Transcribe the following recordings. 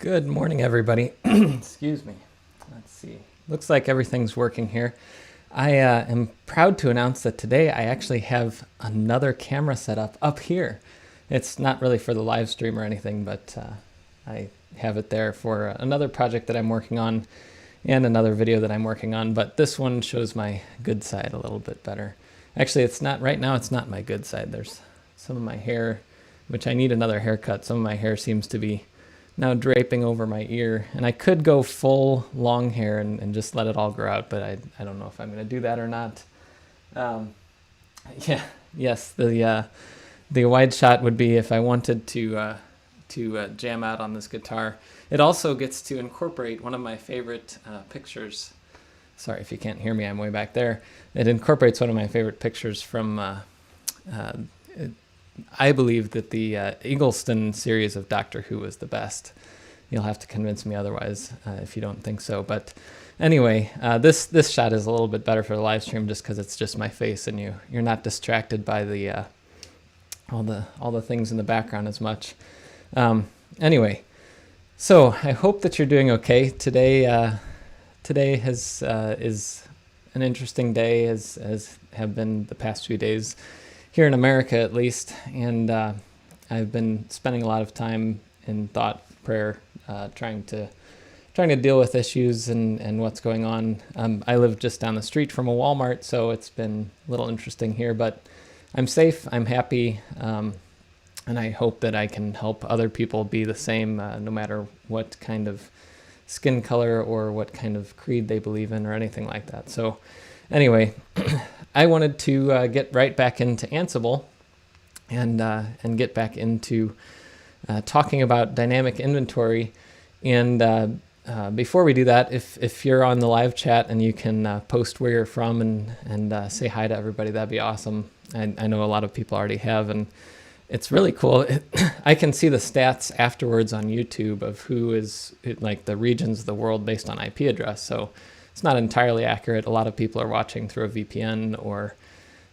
Good morning, everybody. Excuse me. Let's see. Looks like everything's working here. I am proud to announce that today I actually have another camera set up here. It's not really for the live stream or anything, but I have it there for another project that I'm working on and another video that I'm working on, but this one shows my good side a little bit better. Actually, it's not right now. It's not my good side. There's some of my hair, which I need another haircut. Some of my hair seems to be now draping over my ear, and I could go full long hair and just let it all grow out, but I don't know if I'm going to do that or not. Yes, the wide shot would be if I wanted to jam out on this guitar. It also gets to incorporate one of my favorite pictures. Sorry if you can't hear me, I'm way back there. It incorporates one of my favorite pictures from I believe that the Eagleston series of Doctor Who was the best. You'll have to convince me otherwise if you don't think so. But anyway, this shot is a little bit better for the live stream just because it's just my face and you're not distracted by the all the things in the background as much. Anyway, so I hope that you're doing okay today. Today is an interesting day, as have been the past few days here in America, at least, and I've been spending a lot of time in thought, prayer, trying to deal with issues and what's going on. I live just down the street from a Walmart, so it's been a little interesting here, but I'm safe, I'm happy, and I hope that I can help other people be the same, no matter what kind of skin color or what kind of creed they believe in or anything like that. So anyway, I wanted to get right back into Ansible and get back into talking about dynamic inventory. And before we do that, if you're on the live chat and you can post where you're from and say hi to everybody, that'd be awesome. I know a lot of people already have, and it's really cool. I can see the stats afterwards on YouTube of who is like the regions of the world based on IP address. So it's not entirely accurate. A lot of people are watching through a VPN, or,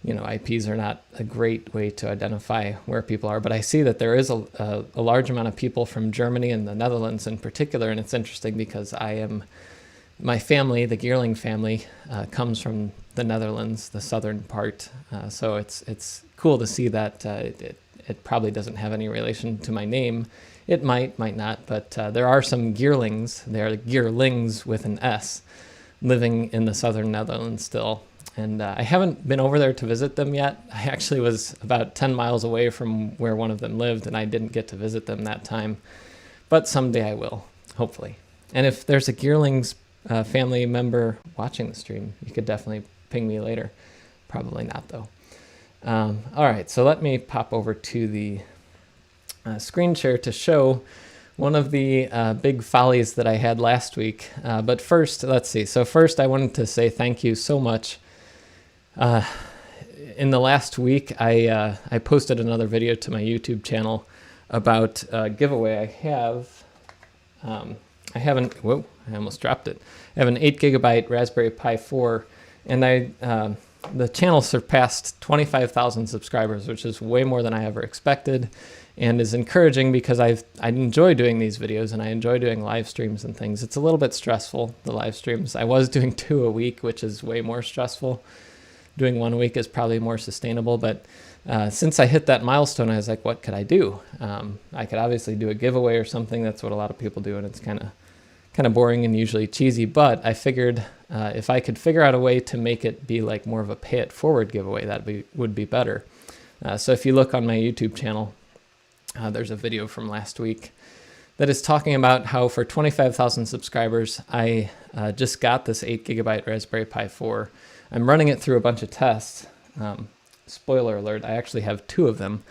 IPs are not a great way to identify where people are. But I see that there is a large amount of people from Germany and the Netherlands in particular. And it's interesting because my family, the Geerling family, comes from the Netherlands, the southern part. So it's cool to see that it probably doesn't have any relation to my name. It might not, but there are some Geerlings. They are Geerlings with an S, living in the southern Netherlands still. And I haven't been over there to visit them yet. I actually was about 10 miles away from where one of them lived, and I didn't get to visit them that time. But someday I will, hopefully. And if there's a Geerlings family member watching the stream, you could definitely ping me later. Probably not, though. All right, so let me pop over to the screen share to show one of the big follies that I had last week. But first, let's see. So first, I wanted to say thank you so much. In the last week, I posted another video to my YouTube channel about a giveaway. Whoa, I almost dropped it. I have an 8 gigabyte Raspberry Pi 4, and the channel surpassed 25,000 subscribers, which is way more than I ever expected, and is encouraging because I enjoy doing these videos and I enjoy doing live streams and things. It's a little bit stressful, the live streams. I was doing 2 a week, which is way more stressful. Doing 1 a week is probably more sustainable, but since I hit that milestone, I was like, what could I do? I could obviously do a giveaway or something. That's what a lot of people do, and it's kind of boring and usually cheesy, but I figured if I could figure out a way to make it be like more of a pay it forward giveaway, that would be better. So if you look on my YouTube channel, there's a video from last week that is talking about how for 25,000 subscribers, I just got this 8 gigabyte Raspberry Pi 4. I'm running it through a bunch of tests. Spoiler alert, I actually have 2 of them.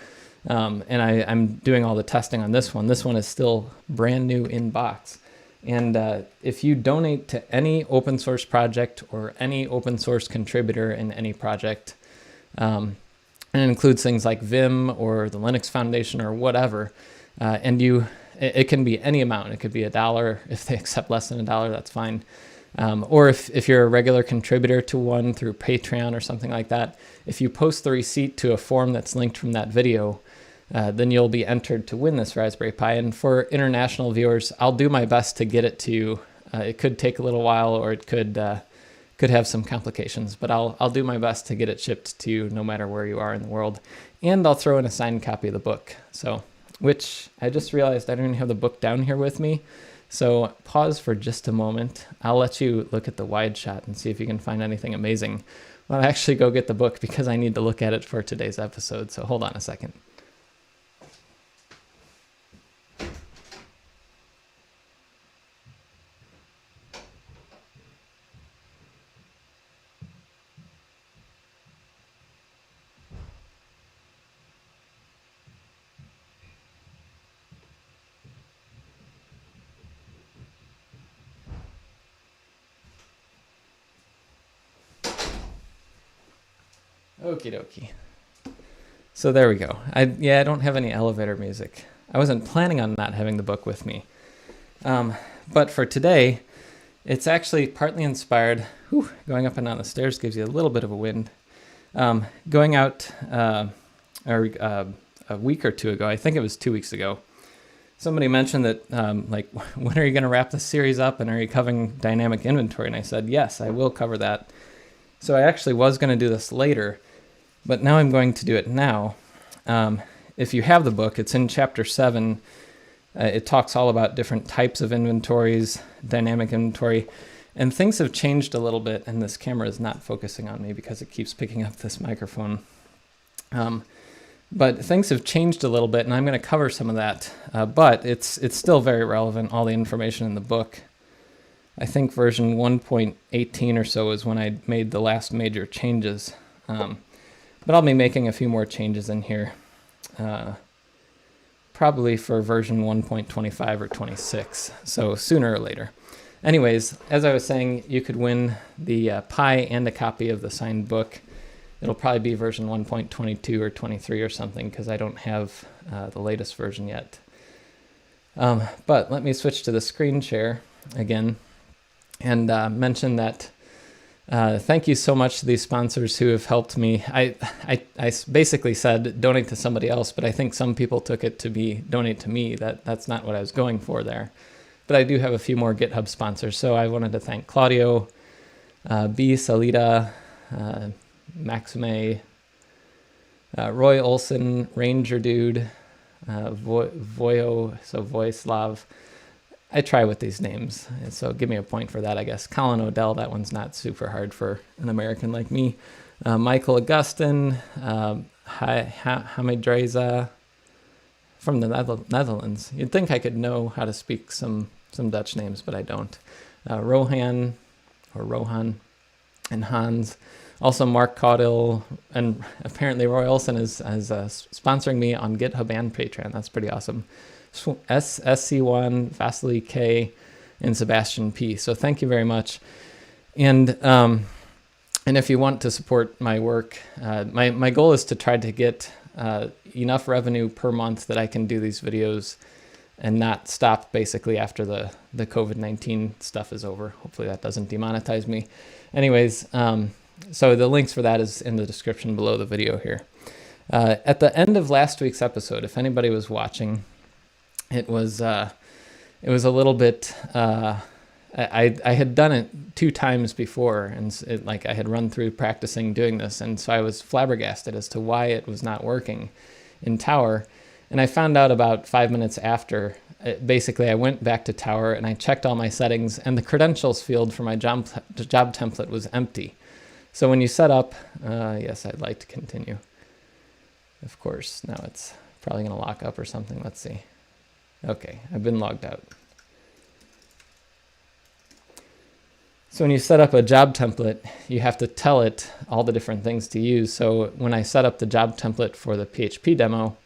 And I'm doing all the testing on this one. This one is still brand new in box. And if you donate to any open source project or any open source contributor in any project, and it includes things like Vim or the Linux Foundation or whatever, and it can be any amount. It could be $1. If they accept less than $1, that's fine. Or if you're a regular contributor to one through Patreon or something like that, if you post the receipt to a form that's linked from that video, then you'll be entered to win this Raspberry Pi. And for international viewers, I'll do my best to get it to you. It could take a little while, or it could have some complications, but I'll do my best to get it shipped to you no matter where you are in the world. And I'll throw in a signed copy of the book. So, which I just realized I don't even have the book down here with me. So pause for just a moment. I'll let you look at the wide shot and see if you can find anything amazing. Well, I actually go get the book because I need to look at it for today's episode. So hold on a second. Okie dokie. So there we go. I don't have any elevator music. I wasn't planning on not having the book with me. But for today, it's actually partly inspired. Going up and down the stairs gives you a little bit of a wind. Going out a week or two ago, I think it was 2 weeks ago, somebody mentioned that, when are you going to wrap this series up, and are you covering dynamic inventory? And I said, yes, I will cover that. So I actually was going to do this later, but now I'm going to do it now. If you have the book, it's in chapter 7. It talks all about different types of inventories, dynamic inventory, and things have changed a little bit, and this camera is not focusing on me because it keeps picking up this microphone. But things have changed a little bit, and I'm going to cover some of that, but it's still very relevant, all the information in the book. I think version 1.18 or so is when I made the last major changes. But I'll be making a few more changes in here, probably for version 1.25 or 26, so sooner or later. Anyways, as I was saying, you could win the Pi and a copy of the signed book. It'll probably be version 1.22 or 23 or something, because I don't have the latest version yet. But let me switch to the screen share again and mention that thank you so much to these sponsors who have helped me. I basically said donate to somebody else, but I think some people took it to be donate to me. That's not what I was going for there. But I do have a few more GitHub sponsors. So I wanted to thank Claudio, B. Salida, Maxime, Roy Olson, Ranger Dude, Voislav. I try with these names, so give me a point for that, I guess. Colin Odell, that one's not super hard for an American like me. Michael Augustin, Hamidreza from the Netherlands. You'd think I could know how to speak some Dutch names, but I don't. Rohan, and Hans. Also Mark Caudill, and apparently Roy Olson is sponsoring me on GitHub and Patreon. That's pretty awesome. SC1, Vasily K, and Sebastian P. So thank you very much. And if you want to support my work, my goal is to try to get enough revenue per month that I can do these videos and not stop basically after the COVID-19 stuff is over. Hopefully that doesn't demonetize me. Anyways, so the links for that is in the description below the video here. At the end of last week's episode, if anybody was watching, it was a little bit, I had done it 2 times before, and I had run through practicing doing this, and so I was flabbergasted as to why it was not working in Tower. And I found out about 5 minutes after. Basically, I went back to Tower and I checked all my settings, and the credentials field for my job template was empty. So when you set up, yes, I'd like to continue. Of course, now it's probably going to lock up or something. Let's see. Okay, I've been logged out. So when you set up a job template, you have to tell it all the different things to use. So when I set up the job template for the PHP demo,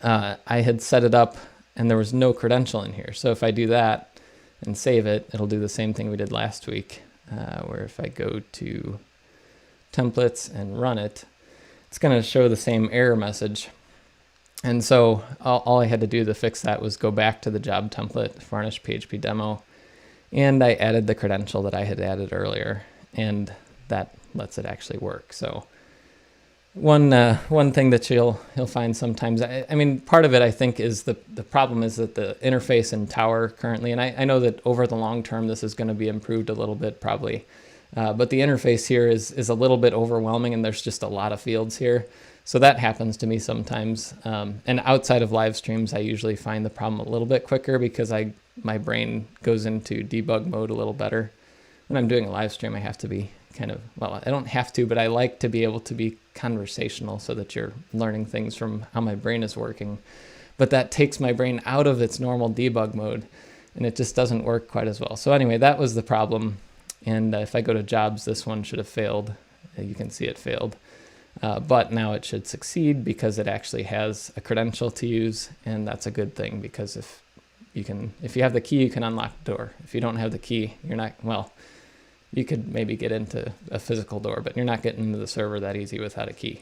I had set it up and there was no credential in here. So if I do that and save it, it'll do the same thing we did last week, where if I go to templates and run it, it's going to show the same error message. And so all I had to do to fix that was go back to the job template, Varnish PHP demo, and I added the credential that I had added earlier, and that lets it actually work. So One thing that you'll find sometimes, I mean, part of it I think is the problem is that the interface in Tower currently, and I know that over the long term this is going to be improved a little bit probably, but the interface here is a little bit overwhelming, and there's just a lot of fields here. So that happens to me sometimes. And outside of live streams, I usually find the problem a little bit quicker because my brain goes into debug mode a little better. When I'm doing a live stream, I have to be well, I don't have to, but I like to be able to be conversational so that you're learning things from how my brain is working. But that takes my brain out of its normal debug mode, and it just doesn't work quite as well. So anyway, that was the problem. And if I go to jobs, this one should have failed. You can see it failed. But now it should succeed because it actually has a credential to use, and that's a good thing because if you have the key, you can unlock the door. If you don't have the key, you're not, well, you could maybe get into a physical door, but you're not getting into the server that easy without a key.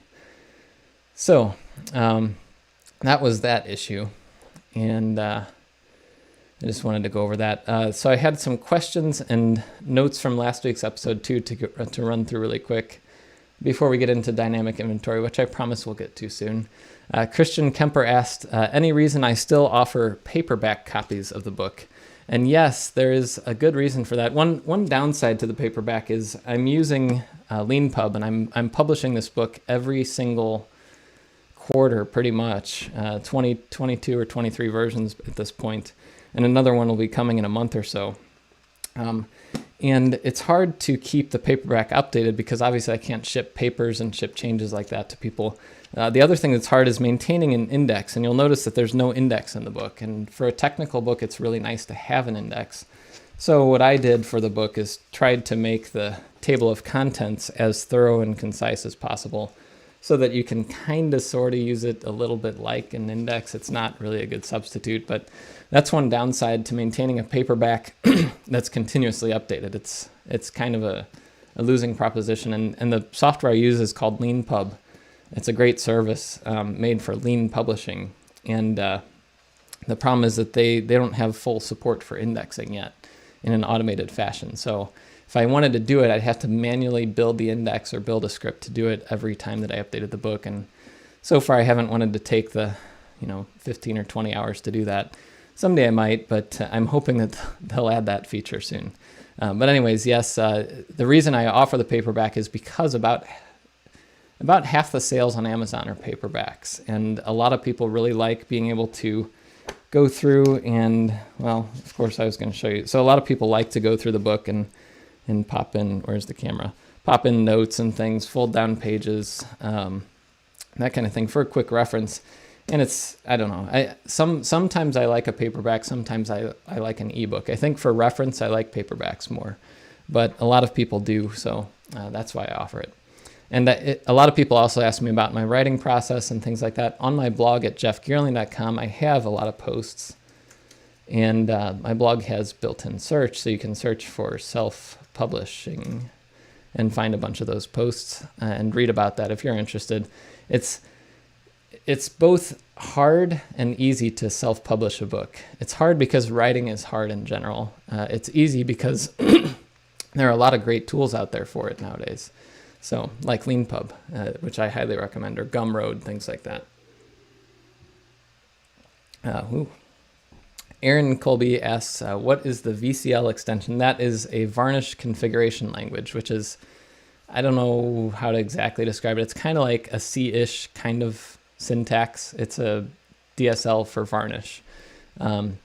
So that was that issue, and I just wanted to go over that. So I had some questions and notes from last week's episode too to run through really quick before we get into dynamic inventory, which I promise we'll get to soon. Christian Kemper asked, any reason I still offer paperback copies of the book? And yes, there is a good reason for that. One downside to the paperback is I'm using LeanPub, and I'm publishing this book every single quarter pretty much, 22 or 23 versions at this point, and another one will be coming in a month or so. And it's hard to keep the paperback updated because obviously I can't ship papers and ship changes like that to people. The other thing that's hard is maintaining an index, and you'll notice that there's no index in the book. And for a technical book, it's really nice to have an index. So what I did for the book is tried to make the table of contents as thorough and concise as possible so that you can kind of sort of use it a little bit like an index. It's not really a good substitute, but that's one downside to maintaining a paperback that's continuously updated. It's kind of a losing proposition, and the software I use is called LeanPub. It's a great service made for lean publishing, and the problem is that they don't have full support for indexing yet in an automated fashion. So if I wanted to do it, I'd have to manually build the index or build a script to do it every time that I updated the book, and so far I haven't wanted to take the 15 or 20 hours to do that. Someday I might, but I'm hoping that they'll add that feature soon. But anyways, yes, the reason I offer the paperback is because about half the sales on Amazon are paperbacks, and a lot of people really like being able to go through and, well, of course I was going to show you. So a lot of people like to go through the book and pop in, where's the camera? Pop in notes and things, fold down pages, that kind of thing for a quick reference. And it's, I don't know, sometimes I like a paperback, sometimes I like an ebook. I think for reference, I like paperbacks more, but a lot of people do, so that's why I offer it. And a lot of people also ask me about my writing process and things like that. On my blog at jeffgeerling.com, I have a lot of posts, and my blog has built-in search, so you can search for self-publishing and find a bunch of those posts and read about that if you're interested. It's both hard and easy to self-publish a book. It's hard because writing is hard in general. It's easy because there are a lot of great tools out there for it nowadays. So like LeanPub, which I highly recommend, or Gumroad, things like that. Aaron Colby asks, what is the VCL extension? That is a varnish configuration language, which is, I don't know how to exactly describe it. It's kind of like a C-ish kind of syntax. It's a DSL for varnish. And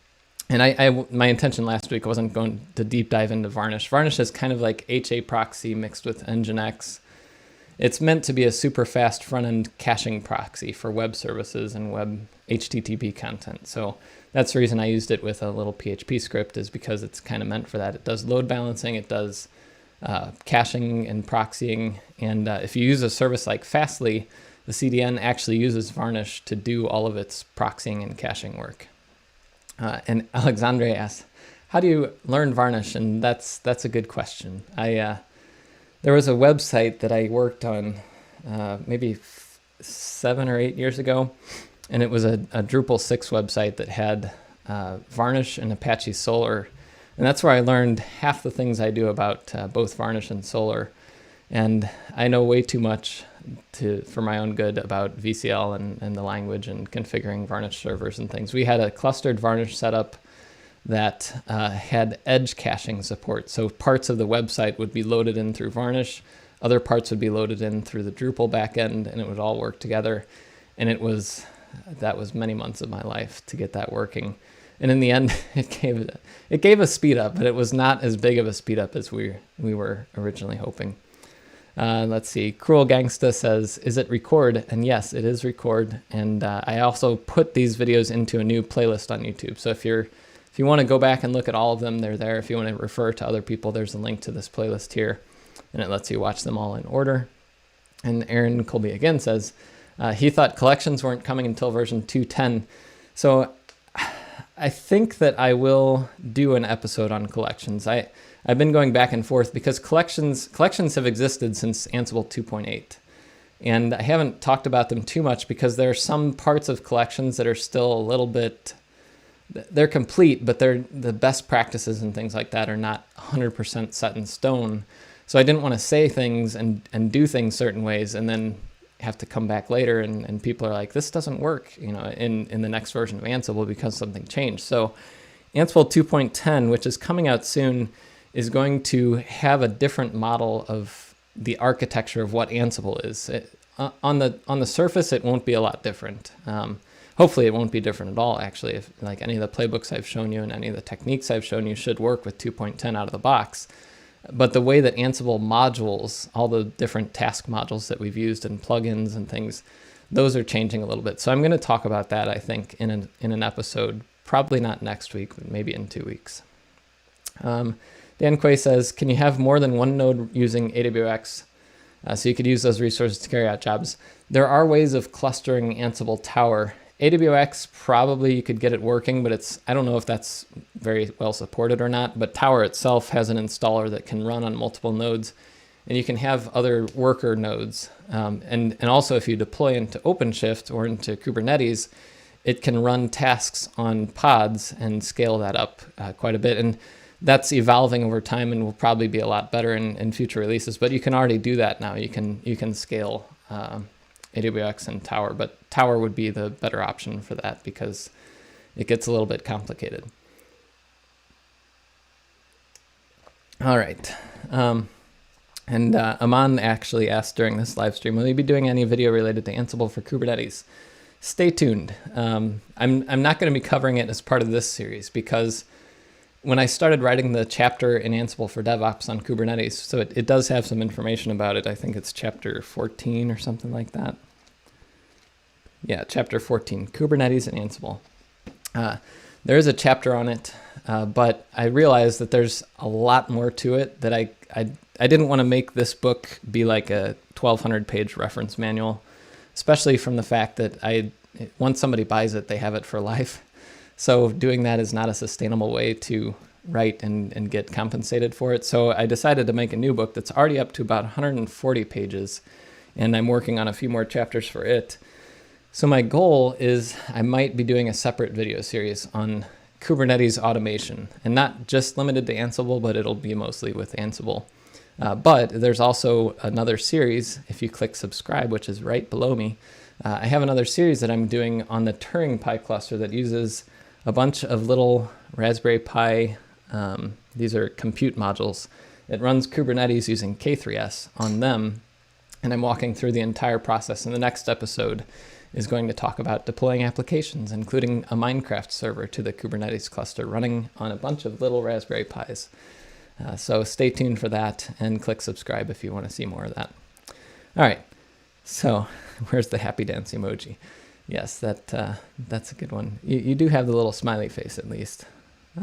my intention last week wasn't going to deep dive into varnish. Varnish is kind of like HA proxy mixed with Nginx. It's meant to be a super fast front-end caching proxy for web services and web HTTP content. So that's the reason I used it with a little PHP script, is because it's kind of meant for that. It does load balancing, it does caching and proxying, and if you use a service like Fastly, the CDN actually uses Varnish to do all of its proxying and caching work. And Alexandre asks, how do you learn Varnish? And that's a good question. There was a website that I worked on maybe 7 or 8 years ago, and it was a Drupal 6 website that had Varnish and Apache Solr, and that's where I learned half the things I do about both Varnish and Solr. And I know way too much for my own good about VCL and the language and configuring Varnish servers and things. We had a clustered Varnish setup that had edge caching support. So parts of the website would be loaded in through Varnish, other parts would be loaded in through the Drupal backend, and it would all work together. And that was many months of my life to get that working. And in the end, it gave a speed up, but it was not as big of a speed up as we were originally hoping. Let's see. Cruel Gangsta says, "Is it record?" And yes, it is record. And I also put these videos into a new playlist on YouTube. So if you want to go back and look at all of them, they're there. If you want to refer to other people, there's a link to this playlist here, and it lets you watch them all in order. And Aaron Colby again says, he thought collections weren't coming until version 2.10. So I think that I will do an episode on collections. I've been going back and forth because collections have existed since Ansible 2.8. And I haven't talked about them too much because there are some parts of collections that are still a little bit, they're complete, but the best practices and things like that are not 100% set in stone. So I didn't want to say things and do things certain ways and then have to come back later and people are like, this doesn't work, in the next version of Ansible because something changed. So Ansible 2.10, which is coming out soon, is going to have a different model of the architecture of what Ansible is. On the surface, it won't be a lot different. Hopefully it won't be different at all, actually. If like any of the playbooks I've shown you and any of the techniques I've shown you should work with 2.10 out of the box. But the way that Ansible modules, all the different task modules that we've used and plugins and things, those are changing a little bit. So I'm going to talk about that, I think, in an episode, probably not next week, but maybe in 2 weeks. Dan Quay says, can you have more than one node using AWS? So you could use those resources to carry out jobs. There are ways of clustering Ansible Tower. AWS, probably you could get it working, but I don't know if that's very well supported or not, but Tower itself has an installer that can run on multiple nodes, and you can have other worker nodes. And also if you deploy into OpenShift or into Kubernetes, it can run tasks on pods and scale that up quite a bit. And that's evolving over time and will probably be a lot better in future releases, but you can already do that now. You can scale AWS and Tower, but Tower would be the better option for that because it gets a little bit complicated. All right. And Aman actually asked during this live stream, will you be doing any video related to Ansible for Kubernetes? Stay tuned. I'm not going to be covering it as part of this series because when I started writing the chapter in Ansible for DevOps on Kubernetes, so it does have some information about it. I think it's chapter 14 or something like that. Yeah, chapter 14, Kubernetes and Ansible. There is a chapter on it, but I realized that there's a lot more to it that I didn't want to make this book be like a 1,200-page reference manual, especially from the fact that once somebody buys it, they have it for life. So doing that is not a sustainable way to write and get compensated for it. So I decided to make a new book that's already up to about 140 pages, and I'm working on a few more chapters for it. So my goal is I might be doing a separate video series on Kubernetes automation, and not just limited to Ansible, but it'll be mostly with Ansible. But there's also another series, if you click subscribe, which is right below me, I have another series that I'm doing on the Turing Pi cluster that uses a bunch of little Raspberry Pi, these are compute modules. It runs Kubernetes using K3s on them, and I'm walking through the entire process. And the next episode is going to talk about deploying applications, including a Minecraft server to the Kubernetes cluster running on a bunch of little Raspberry Pis. So stay tuned for that and click subscribe if you want to see more of that. All right, so where's the happy dance emoji? Yes, that's a good one. You do have the little smiley face at least.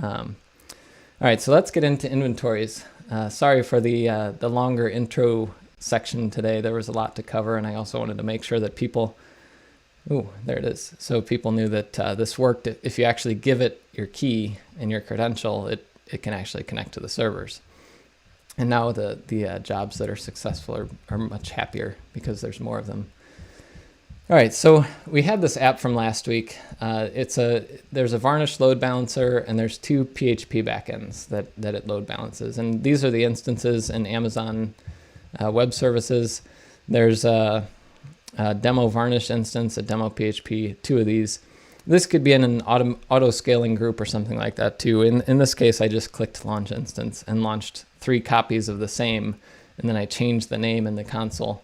All right, so let's get into inventories. Sorry for the longer intro section today. There was a lot to cover, and I also wanted to make sure that people, ooh, there it is. So people knew that this worked. If you actually give it your key and your credential, it can actually connect to the servers. And now the jobs that are successful are much happier because there's more of them. All right, so we had this app from last week. There's a Varnish load balancer, and there's 2 PHP backends that it load balances. And these are the instances in Amazon Web Services. There's a demo varnish instance, a demo PHP, 2 of these. This could be in an auto scaling group or something like that too. In this case, I just clicked launch instance and launched 3 copies of the same, and then I changed the name in the console.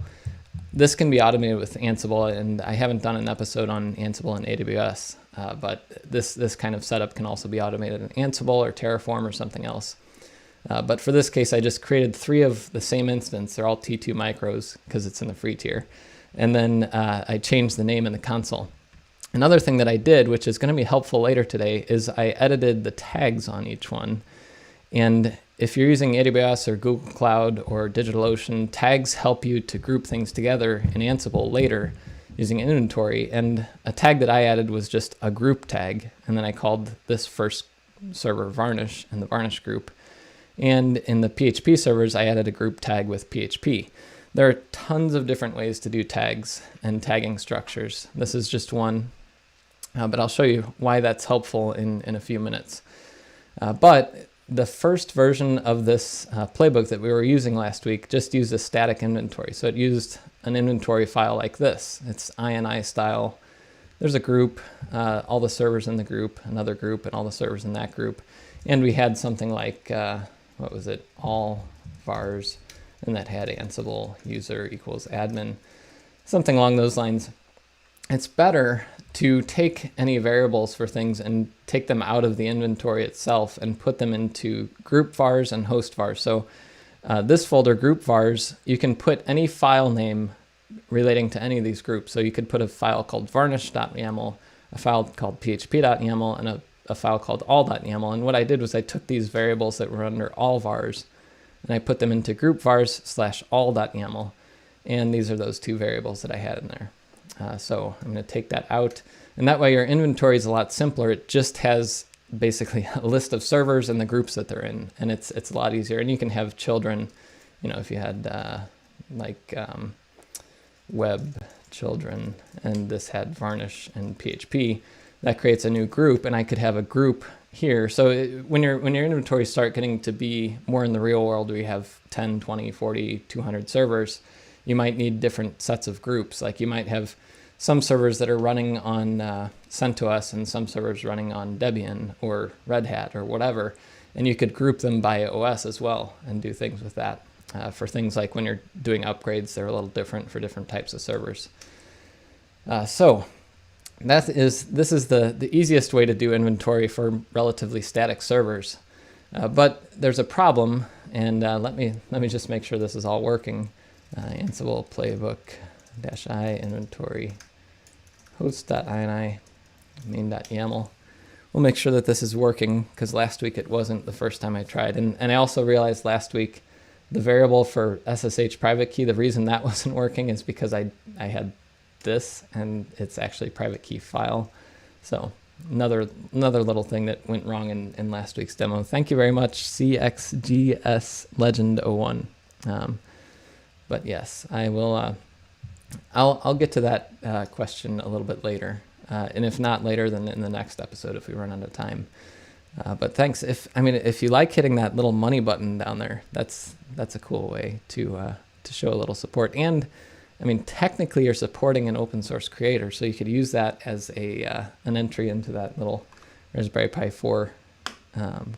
This can be automated with Ansible, and I haven't done an episode on Ansible and AWS, but this kind of setup can also be automated in Ansible or Terraform or something else. But for this case, I just created 3 of the same instance. They're all T2 micros because it's in the free tier. And then I changed the name in the console. Another thing that I did, which is going to be helpful later today, is I edited the tags on each one. And if you're using AWS or Google Cloud or DigitalOcean, tags help you to group things together in Ansible later using inventory. And a tag that I added was just a group tag. And then I called this first server varnish in the varnish group. And in the PHP servers, I added a group tag with PHP. There are tons of different ways to do tags and tagging structures. This is just one, but I'll show you why that's helpful in a few minutes. But the first version of this playbook that we were using last week just used a static inventory. So it used an inventory file like this. It's INI style. There's a group, all the servers in the group, another group, and all the servers in that group. And we had something like, what was it, all vars, and that had Ansible user equals admin, something along those lines. It's better to take any variables for things and take them out of the inventory itself and put them into group vars and host vars. So this folder, group vars, you can put any file name relating to any of these groups. So you could put a file called varnish.yaml, a file called php.yaml, and a file called all.yaml. And what I did was I took these variables that were under all vars and I put them into group vars / all.yaml. And these are those 2 variables that I had in there. So I'm going to take that out. And that way your inventory is a lot simpler. It just has basically a list of servers and the groups that they're in. And it's a lot easier. And you can have children, if you had web children, and this had varnish and PHP, that creates a new group, and I could have a group here. So when your inventories start getting to be more in the real world, where you have 10, 20, 40, 200 servers, you might need different sets of groups. Like you might have some servers that are running on CentOS and some servers running on Debian or Red Hat or whatever, and you could group them by OS as well and do things with that. For things like when you're doing upgrades, they're a little different for different types of servers. So this is the easiest way to do inventory for relatively static servers. But there's a problem, and let me just make sure this is all working. Ansible playbook -i inventory host.ini main.yaml. We'll make sure that this is working, because last week it wasn't the first time I tried. And I also realized last week the variable for SSH private key, the reason that wasn't working is because I had this, and it's actually private key file. So another little thing that went wrong in last week's demo. Thank you very much, CXGS Legend 01. But yes, I will. I'll get to that question a little bit later, and if not later, then in the next episode if we run out of time. But thanks. If you like hitting that little money button down there, that's a cool way to show a little support. And technically you're supporting an open source creator, so you could use that as an entry into that little Raspberry Pi 4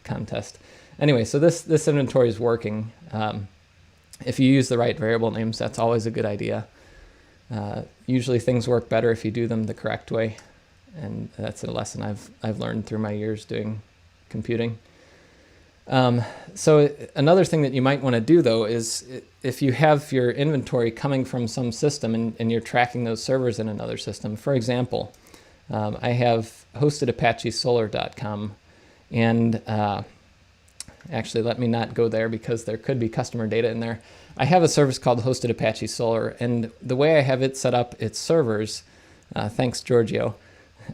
contest. Anyway, so this inventory is working. If you use the right variable names, that's always a good idea. Usually things work better if you do them the correct way, and that's a lesson I've learned through my years doing computing. So another thing that you might want to do, though, is if you have your inventory coming from some system and you're tracking those servers in another system. For example, I have hosted apachesolar.com, and actually, let me not go there because there could be customer data in there. I have a service called Hosted Apache Solar, and the way I have it set up, its servers, thanks Giorgio,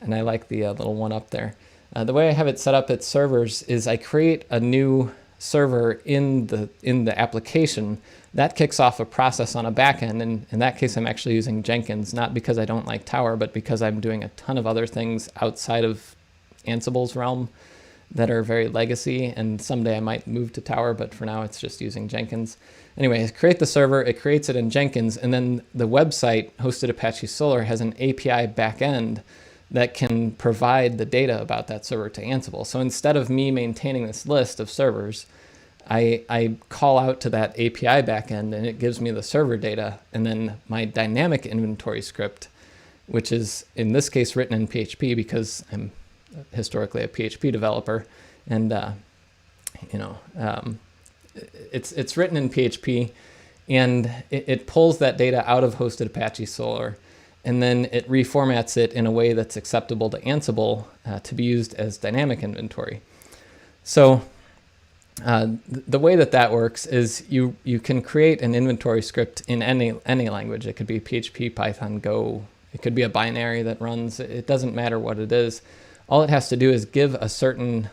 and I like the little one up there. The way I have it set up, its servers, is I create a new server in the application. That kicks off a process on a backend, and in that case, I'm actually using Jenkins, not because I don't like Tower, but because I'm doing a ton of other things outside of Ansible's realm. that are very legacy, and someday I might move to Tower, but for now it's just using Jenkins. Anyway, create the server, it creates it in Jenkins, and then the website hosted Apache Solr has an API backend that can provide the data about that server to Ansible. So instead of me maintaining this list of servers, I call out to that API backend and it gives me the server data, and then my dynamic inventory script, which is in this case written in PHP because I'm historically a PHP developer, and it's written in PHP, and it pulls that data out of hosted Apache Solr, and then it reformats it in a way that's acceptable to Ansible to be used as dynamic inventory. So the way that works is you can create an inventory script in any language. It could be PHP, Python, Go. It could be a binary that runs. It doesn't matter what it is. All it has to do is give a certain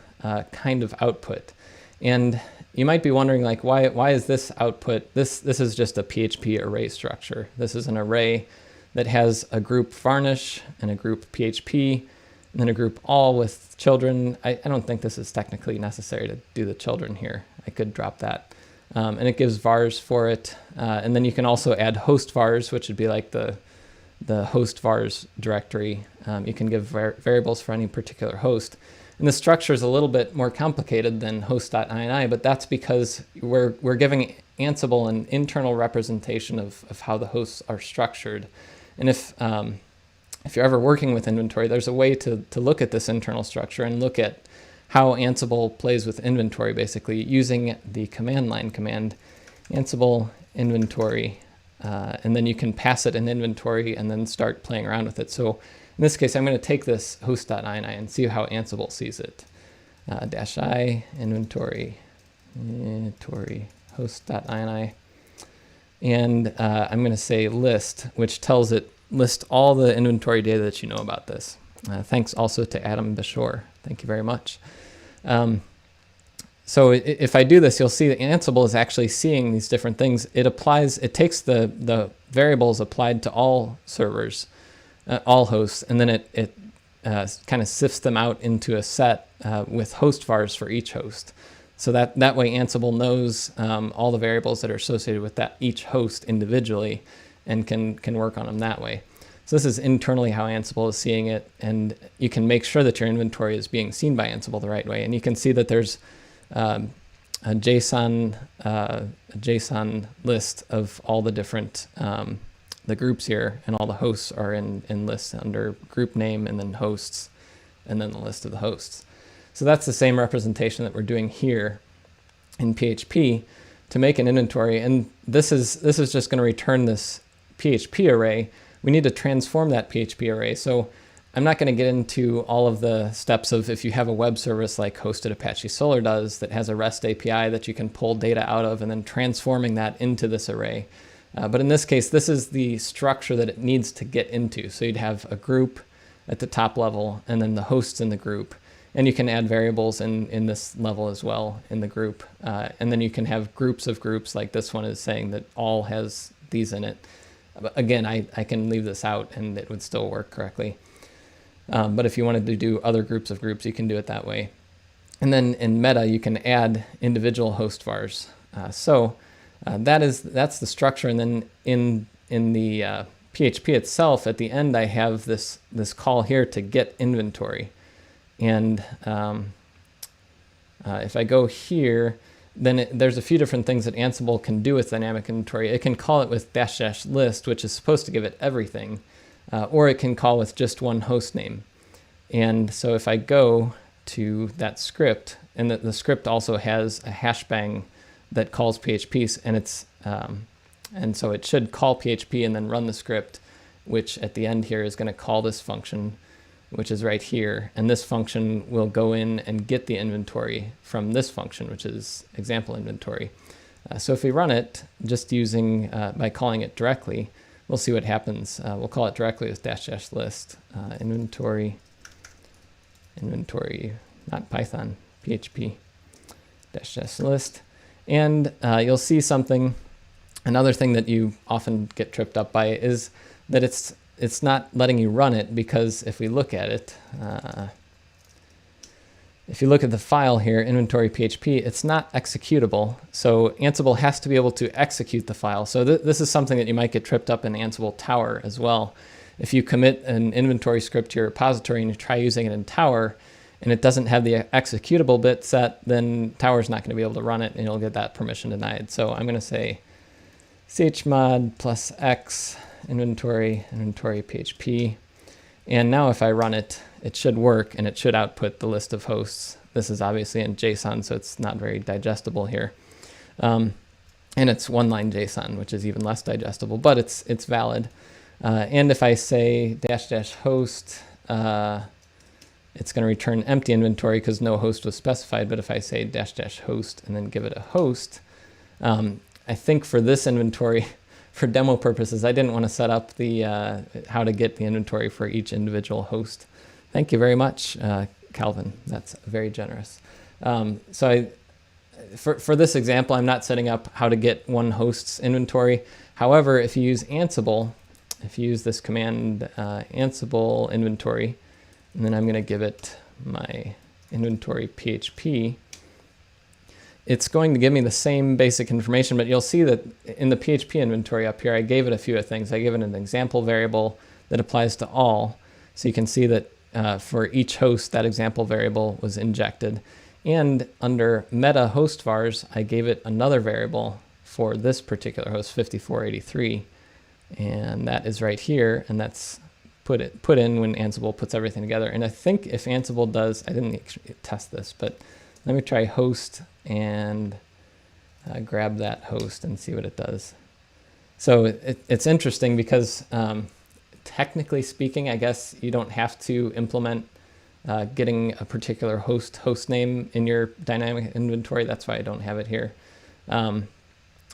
kind of output. And you might be wondering, like, why is this output? This is just a PHP array structure. This is an array that has a group varnish and a group PHP, and then a group all with children. I don't think this is technically necessary to do the children here. I could drop that. And it gives vars for it. And then you can also add host vars, which would be like the host vars directory. You can give variables for any particular host. And the structure is a little bit more complicated than host.ini, but that's because we're giving Ansible an internal representation of how the hosts are structured. And if you're ever working with inventory, there's a way to look at this internal structure and look at how Ansible plays with inventory, basically using the command line command, Ansible inventory, and then you can pass it an inventory and then start playing around with it. So in this case, I'm going to take this host.ini and see how Ansible sees it. -i inventory host.ini. And I'm going to say list, which tells it list all the inventory data that you know about this. Thanks also to Adam Bashore. Thank you very much. So if I do this, you'll see that Ansible is actually seeing these different things. It takes the variables applied to all servers, all hosts, and then it kind of sifts them out into a set with host vars for each host. So that way Ansible knows all the variables that are associated with each host individually and can work on them that way. So this is internally how Ansible is seeing it, and you can make sure that your inventory is being seen by Ansible the right way. And you can see that there's a JSON list of all the different the groups here, and all the hosts are in lists under group name and then hosts, and then the list of the hosts. So that's the same representation that we're doing here in PHP to make an inventory. And this is just going to return this PHP array. We need to transform that PHP array. So I'm not going to get into all of the steps of if you have a web service like hosted Apache Solr does that has a REST API that you can pull data out of and then transforming that into this array. But in this case, this is the structure that it needs to get into. So you'd have a group at the top level and then the hosts in the group. And you can add variables in this level as well in the group. And then you can have groups of groups, like this one is saying that all has these in it. But again, I can leave this out and it would still work correctly. But if you wanted to do other groups of groups, you can do it that way. And then in meta, you can add individual host vars. That's the structure. And then in the PHP itself, at the end, I have this call here to get inventory. And if I go here, then there's a few different things that Ansible can do with dynamic inventory. It can call it with --list, which is supposed to give it everything, or it can call with just one host name. And so if I go to that script, and the script also has a hashbang that calls PHP, and so it should call PHP and then run the script, which at the end here is going to call this function, which is right here. And this function will go in and get the inventory from this function, which is example inventory. So if we run it just using, by calling it directly, we'll see what happens. We'll call it directly with --list, inventory, not Python, PHP, --list. And you'll see something, another thing that you often get tripped up by is that it's not letting you run it, because if we look at it, if you look at the file here, inventory PHP, it's not executable. So Ansible has to be able to execute the file. So this is something that you might get tripped up in Ansible Tower as well. If you commit an inventory script to your repository and you try using it in Tower and it doesn't have the executable bit set, then Tower's not going to be able to run it and you'll get that permission denied. So I'm going to say chmod plus x inventory PHP. And now if I run it, it should work and it should output the list of hosts. This is obviously in JSON, so it's not very digestible here. And it's one-line JSON, which is even less digestible, but it's valid. And if I say --host, it's going to return empty inventory because no host was specified. But if I say --host and then give it a host, I think for this inventory, for demo purposes, I didn't want to set up the how to get the inventory for each individual host. Thank you very much, Calvin. That's very generous. For this example, I'm not setting up how to get one host's inventory. However, if you use Ansible, if you use this command ansible-inventory, and then I'm going to give it my inventory PHP, it's going to give me the same basic information, but you'll see that in the PHP inventory up here, I gave it a few things. I gave it an example variable that applies to all. So you can see that for each host, that example variable was injected. And under meta host vars, I gave it another variable for this particular host, 5483. And that is right here, and that's put in when Ansible puts everything together. And I think if Ansible does, I didn't test this, but let me try host and grab that host and see what it does. So it's interesting because technically speaking, I guess you don't have to implement getting a particular host name in your dynamic inventory. That's why I don't have it here.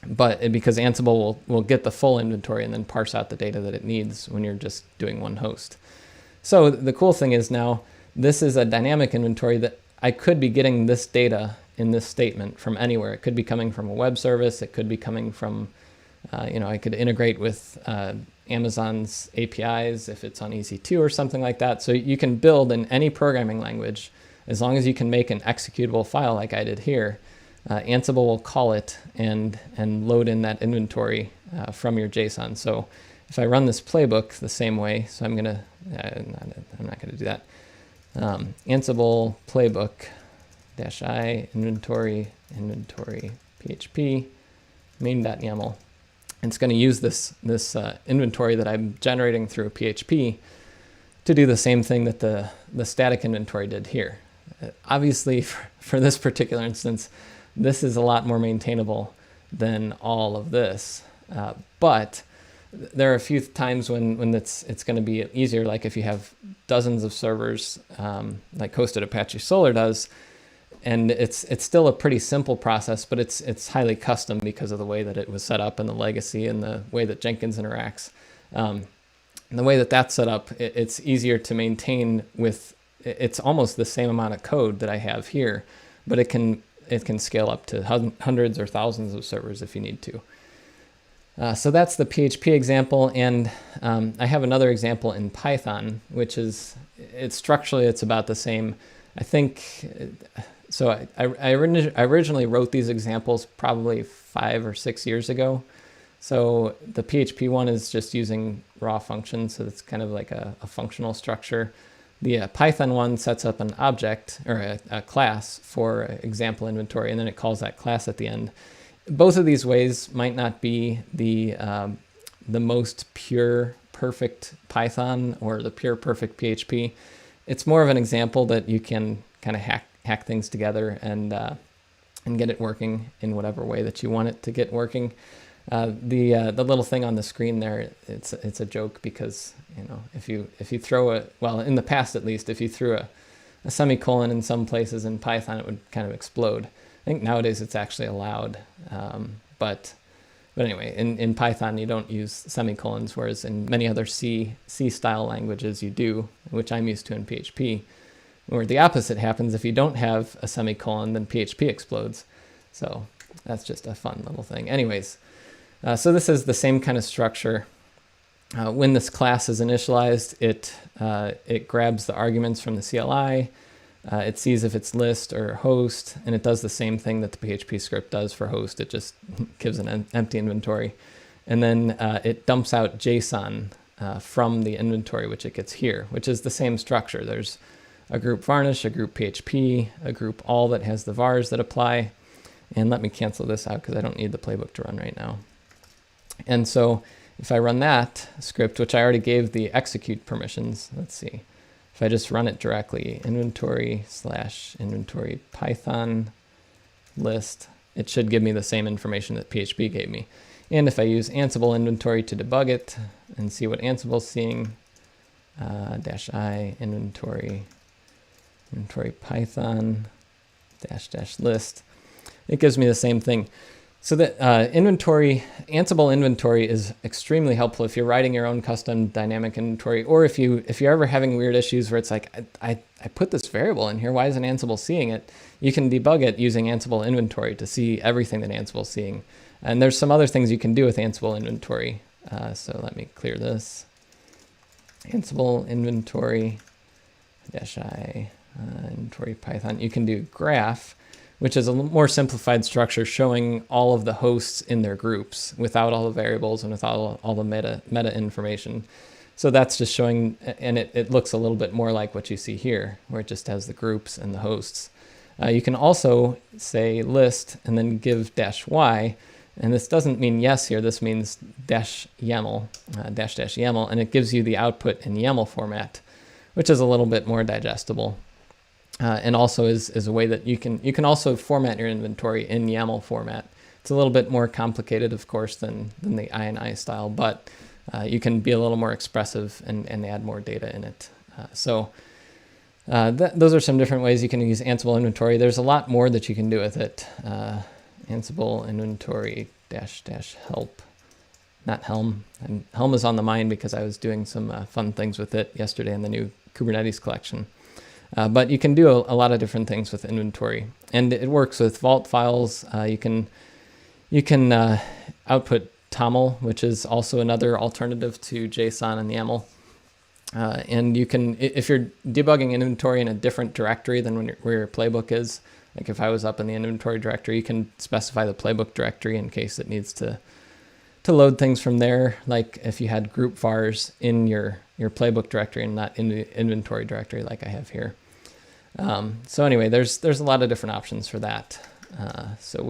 But because Ansible will get the full inventory and then parse out the data that it needs when you're just doing one host. So the cool thing is now this is a dynamic inventory that I could be getting this data in this statement from anywhere. It could be coming from a web service. It could be coming from, I could integrate with Amazon's APIs if it's on EC2 or something like that. So you can build in any programming language as long as you can make an executable file like I did here. Ansible will call it and load in that inventory from your JSON. So if I run this playbook the same way, so I'm gonna, I'm not gonna do that. Ansible playbook -i inventory PHP main.yaml. And it's going to use this inventory that I'm generating through PHP to do the same thing that the static inventory did here. Obviously, for this particular instance, this is a lot more maintainable than all of this, but there are a few times when it's going to be easier, like if you have dozens of servers, like hosted Apache Solr does, and it's still a pretty simple process, but it's highly custom because of the way that it was set up and the legacy and the way that Jenkins interacts. And the way that that's set up, it's easier to maintain with, it's almost the same amount of code that I have here, but it can scale up to hundreds or thousands of servers if you need to. So that's the PHP example, and I have another example in Python, which is, structurally it's about the same. I think, so I originally wrote these examples probably 5 or 6 years ago. So the PHP one is just using raw functions, so it's kind of like a functional structure. The Python one sets up an object, or a class for example inventory, and then it calls that class at the end. Both of these ways might not be the most pure, perfect Python or the pure, perfect PHP. It's more of an example that you can kind of hack things together and get it working in whatever way that you want it to get working. The little thing on the screen there, it's a joke because if you throw well, in the past at least, if you threw a semicolon in some places in Python, it would kind of explode. I think nowadays it's actually allowed, but anyway, in Python you don't use semicolons, whereas in many other C style languages you do, which I'm used to in PHP. Where the opposite happens, if you don't have a semicolon, then PHP explodes. So that's just a fun little thing. Anyways, so this is the same kind of structure. When this class is initialized, it grabs the arguments from the CLI. It sees if it's list or host, and it does the same thing that the PHP script does for host. It just gives an empty inventory. And then it dumps out JSON from the inventory, which it gets here, which is the same structure. There's a group varnish, a group PHP, a group all that has the vars that apply. And let me cancel this out because I don't need the playbook to run right now. And so if I run that script, which I already gave the execute permissions, let's see. If I just run it directly, inventory/inventory Python list, it should give me the same information that PHP gave me. And if I use Ansible inventory to debug it and see what Ansible's seeing, -i inventory Python --list, it gives me the same thing. So that Ansible inventory is extremely helpful if you're writing your own custom dynamic inventory, or if you're ever having weird issues where it's like, I put this variable in here, why isn't Ansible seeing it? You can debug it using Ansible inventory to see everything that Ansible's seeing. And there's some other things you can do with Ansible inventory. So let me clear this. Ansible inventory -i inventory Python. You can do graph, which is a more simplified structure showing all of the hosts in their groups without all the variables and without all the meta information. So that's just showing, and it looks a little bit more like what you see here, where it just has the groups and the hosts. You can also say list and then give -y, and this doesn't mean yes here, this means -YAML, --YAML, and it gives you the output in YAML format, which is a little bit more digestible. And also is a way that you can also format your inventory in YAML format. It's a little bit more complicated, of course, than the INI style, but you can be a little more expressive and add more data in it. Those are some different ways you can use Ansible inventory. There's a lot more that you can do with it. Ansible inventory -help, not Helm. And Helm is on the mind because I was doing some fun things with it yesterday in the new Kubernetes collection. But you can do a lot of different things with inventory, and it works with vault files. You can output TOML, which is also another alternative to JSON and YAML. And you can, if you're debugging inventory in a different directory than where your playbook is, like if I was up in the inventory directory, you can specify the playbook directory in case it needs to load things from there. Like if you had group vars in your playbook directory and not in the inventory directory like I have here. So anyway, there's a lot of different options for that. So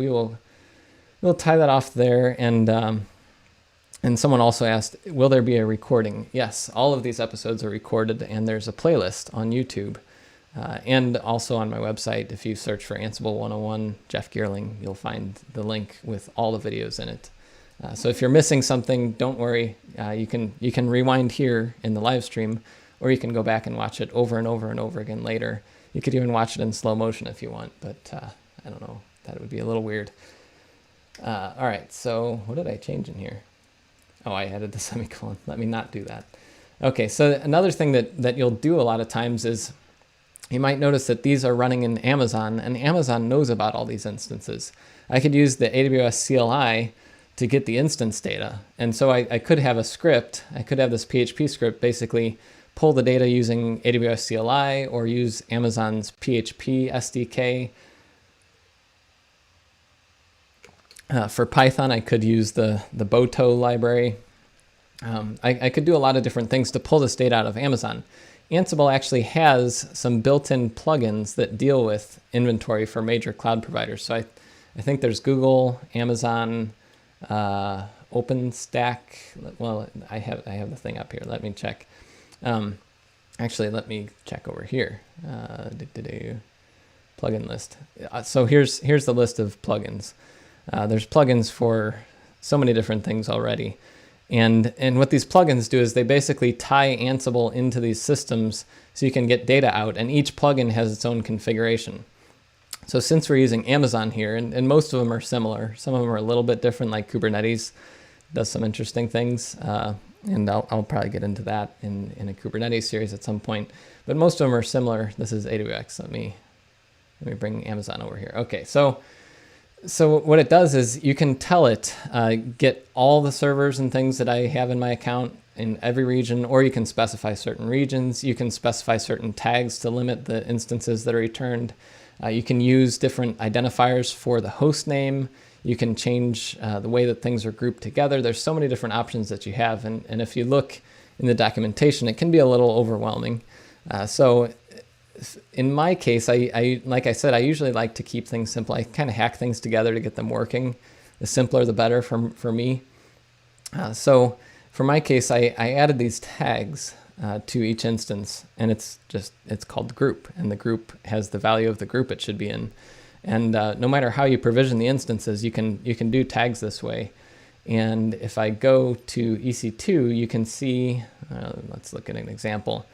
we'll tie that off there. And someone also asked, will there be a recording? Yes, all of these episodes are recorded, and there's a playlist on YouTube and also on my website. If you search for Ansible 101 Jeff Geerling, you'll find the link with all the videos in it. So if you're missing something, don't worry. You can rewind here in the live stream, or you can go back and watch it over and over and over again later. You could even watch it in slow motion if you want, but I don't know. That would be a little weird. All right, so what did I change in here? Oh, I added the semicolon. Let me not do that. Okay, so another thing that you'll do a lot of times is you might notice that these are running in Amazon, and Amazon knows about all these instances. I could use the AWS CLI to get the instance data. And so I could have a script, I could have this PHP script basically pull the data using AWS CLI or use Amazon's PHP SDK. For Python, I could use the Boto library. I could do a lot of different things to pull this data out of Amazon. Ansible actually has some built-in plugins that deal with inventory for major cloud providers. So I think there's Google, Amazon, OpenStack. Well, I have the thing up here. Let me check. Actually, let me check over here. Plugin list. So here's the list of plugins. There's plugins for so many different things already. And what these plugins do is they basically tie Ansible into these systems so you can get data out, and each plugin has its own configuration. So since we're using Amazon here, and most of them are similar, some of them are a little bit different, like Kubernetes does some interesting things, and I'll probably get into that in a Kubernetes series at some point, but most of them are similar. This is AWS. Let me bring Amazon over here. Okay, so what it does is you can tell it, get all the servers and things that I have in my account, in every region, or you can specify certain regions. You can specify certain tags to limit the instances that are returned. You can use different identifiers for the host name. You can change the way that things are grouped together. There's so many different options that you have. And if you look in the documentation, it can be a little overwhelming. So in my case, like I said, I usually like to keep things simple. I kind of hack things together to get them working. The simpler, the better for me. So for my case, I added these tags to each instance, and it's called group, and the group has the value of the group it should be in. And no matter how you provision the instances, you can do tags this way. And if I go to EC2, you can see, let's look at an example.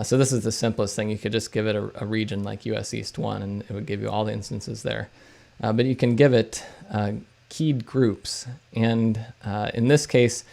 So this is the simplest thing. You could just give it a region like US East 1, and it would give you all the instances there. But you can give it keyed groups. And in this case,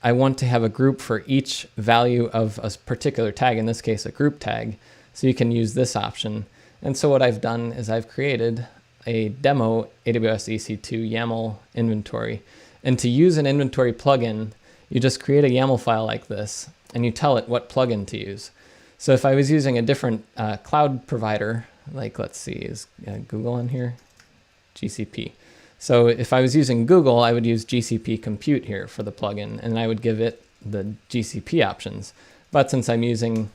I want to have a group for each value of a particular tag, in this case, a group tag. So you can use this option. And so what I've done is I've created a demo AWS EC2 YAML inventory. And to use an inventory plugin, you just create a YAML file like this, and you tell it what plugin to use. So if I was using a different cloud provider, like let's see, is Google on here? GCP. So if I was using Google, I would use GCP Compute here for the plugin, and I would give it the GCP options. But since I'm using